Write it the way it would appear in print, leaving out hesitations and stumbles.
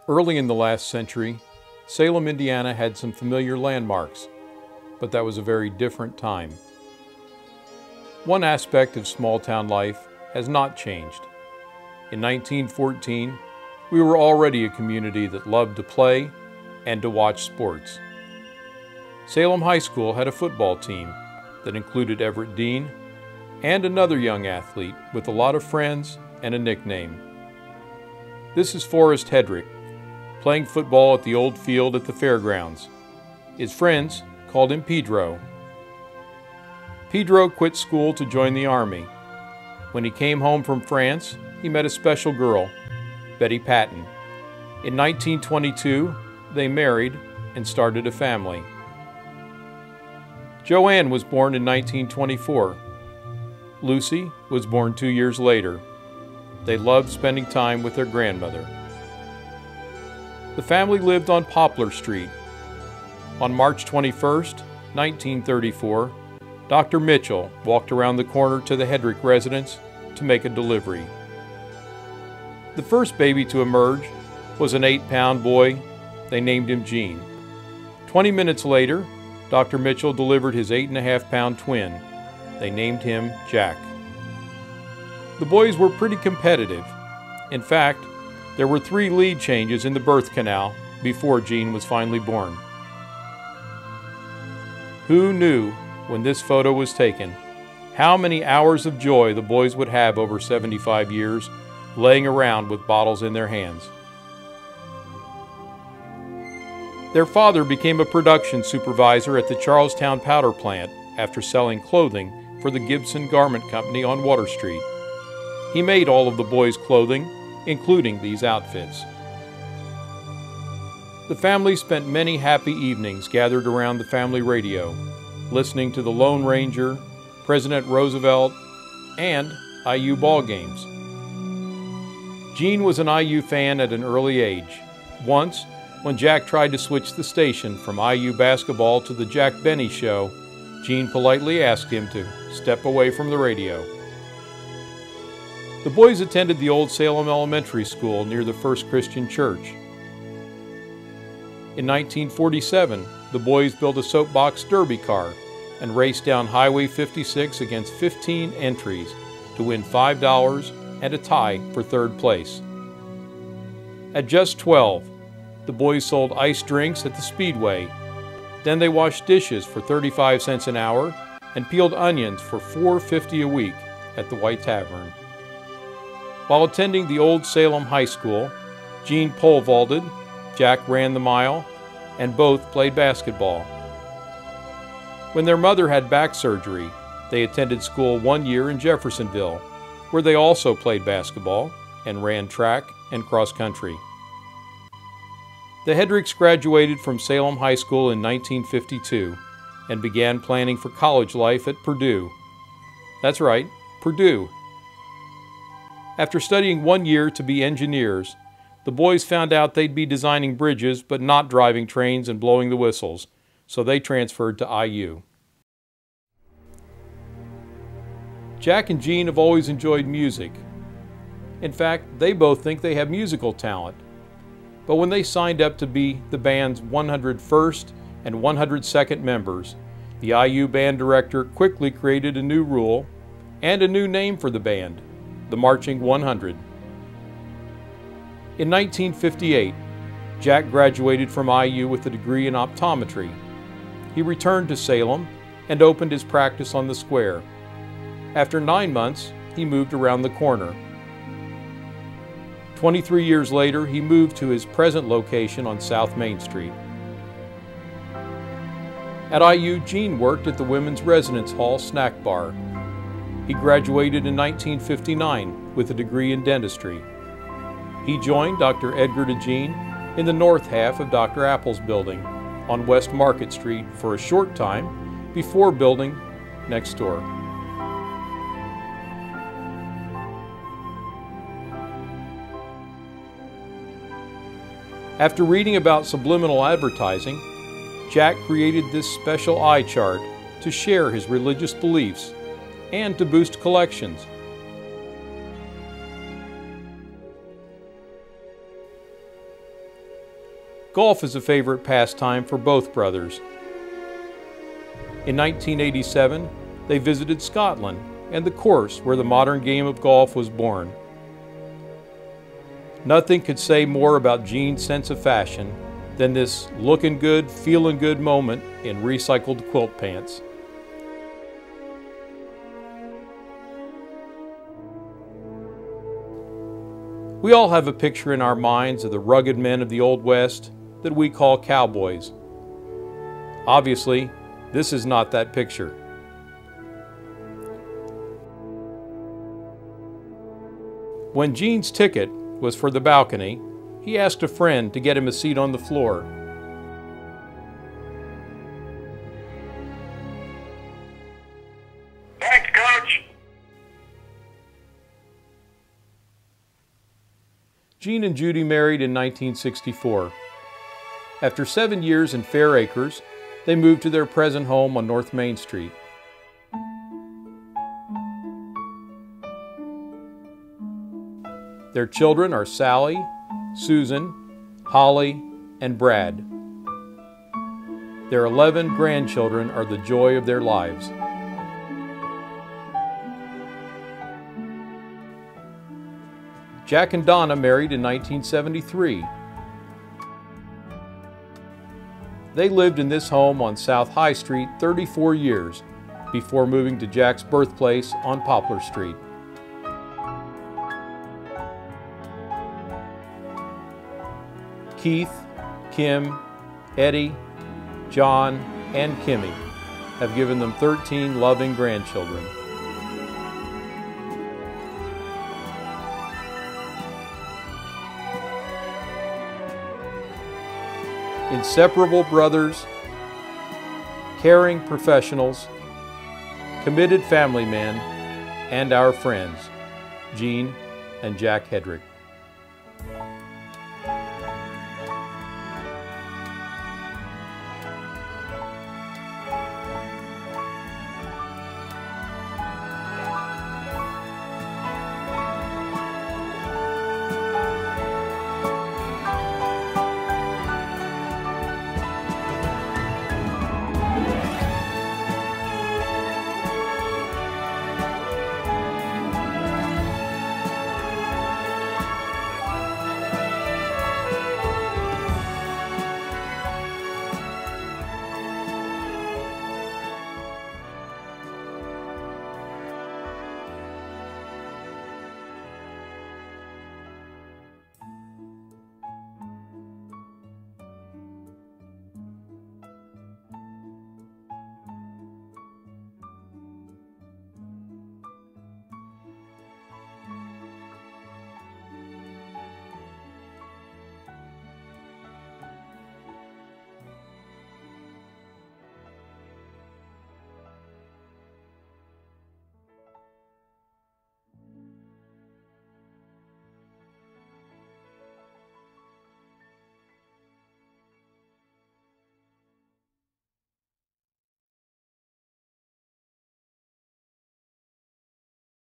Early in the last century, Salem, Indiana had some familiar landmarks, but that was a very different time. One aspect of small-town life has not changed. In 1914, we were already a community that loved to play and to watch sports. Salem High School had a football team that included Everett Dean and another young athlete with a lot of friends and a nickname. This is Forrest Hedrick, playing football at the old field at the fairgrounds. His friends called him Pedro. Pedro quit school to join the Army. When he came home from France, he met a special girl, Betty Patton. In 1922, they married and started a family. Joanne was born in 1924. Lucy was born 2 years later. They loved spending time with their grandmother. The family lived on Poplar Street. On March 21, 1934, Dr. Mitchell walked around the corner to the Hedrick residence to make a delivery. The first baby to emerge was an 8-pound boy. They named him Gene. 20 minutes later, Dr. Mitchell delivered his 8.5-pound twin. They named him Jack. The boys were pretty competitive. In fact, there were 3 lead changes in the birth canal before Gene was finally born. Who knew when this photo was taken how many hours of joy the boys would have over 75 years laying around with bottles in their hands? Their father became a production supervisor at the Charlestown powder plant after selling clothing for the Gibson Garment Company on Water Street. He made all of the boys' clothing, including these outfits. The family spent many happy evenings gathered around the family radio, listening to the Lone Ranger, President Roosevelt, and IU ball games. Gene was an IU fan at an early age. Once, when Jack tried to switch the station from IU basketball to the Jack Benny Show, Gene politely asked him to step away from the radio. The boys attended the old Salem Elementary School near the First Christian Church. In 1947, the boys built a soapbox derby car and raced down Highway 56 against 15 entries to win $5 and a tie for third place. At just 12, the boys sold iced drinks at the Speedway. Then they washed dishes for 35 cents an hour and peeled onions for $4.50 a week at the White Tavern. While attending the old Salem High School, Gene pole vaulted, Jack ran the mile, and both played basketball. When their mother had back surgery, they attended school 1 year in Jeffersonville, where they also played basketball and ran track and cross country. The Hedricks graduated from Salem High School in 1952 and began planning for college life at Purdue. That's right, Purdue. After studying 1 year to be engineers, the boys found out they'd be designing bridges but not driving trains and blowing the whistles, so they transferred to IU. Jack and Gene have always enjoyed music. In fact, they both think they have musical talent. But when they signed up to be the band's 101st and 102nd members, the IU band director quickly created a new rule and a new name for the band, the Marching 100. In 1958, Jack graduated from IU with a degree in optometry. He returned to Salem and opened his practice on the square. After 9 months, he moved around the corner. 23 years later, he moved to his present location on South Main Street. At IU, Gene worked at the Women's Residence Hall snack bar. He graduated in 1959 with a degree in dentistry. He joined Dr. Edgar DeJean in the north half of Dr. Apple's building on West Market Street for a short time before building next door. After reading about subliminal advertising, Jack created this special eye chart to share his religious beliefs and to boost collections. Golf is a favorite pastime for both brothers. In 1987, they visited Scotland and the course where the modern game of golf was born. Nothing could say more about Gene's sense of fashion than this looking good, feeling good moment in recycled quilt pants. We all have a picture in our minds of the rugged men of the Old West that we call cowboys. Obviously, this is not that picture. When Gene's ticket was for the balcony, he asked a friend to get him a seat on the floor. Thanks, Coach. Gene and Judy married in 1964. After 7 years in Fair Acres, they moved to their present home on North Main Street. Their children are Sally, Susan, Holly, and Brad. Their 11 grandchildren are the joy of their lives. Jack and Donna married in 1973. They lived in this home on South High Street 34 years before moving to Jack's birthplace on Poplar Street. Keith, Kim, Eddie, John, and Kimmy have given them 13 loving grandchildren. Inseparable brothers, caring professionals, committed family men, and our friends, Gene and Jack Hedrick.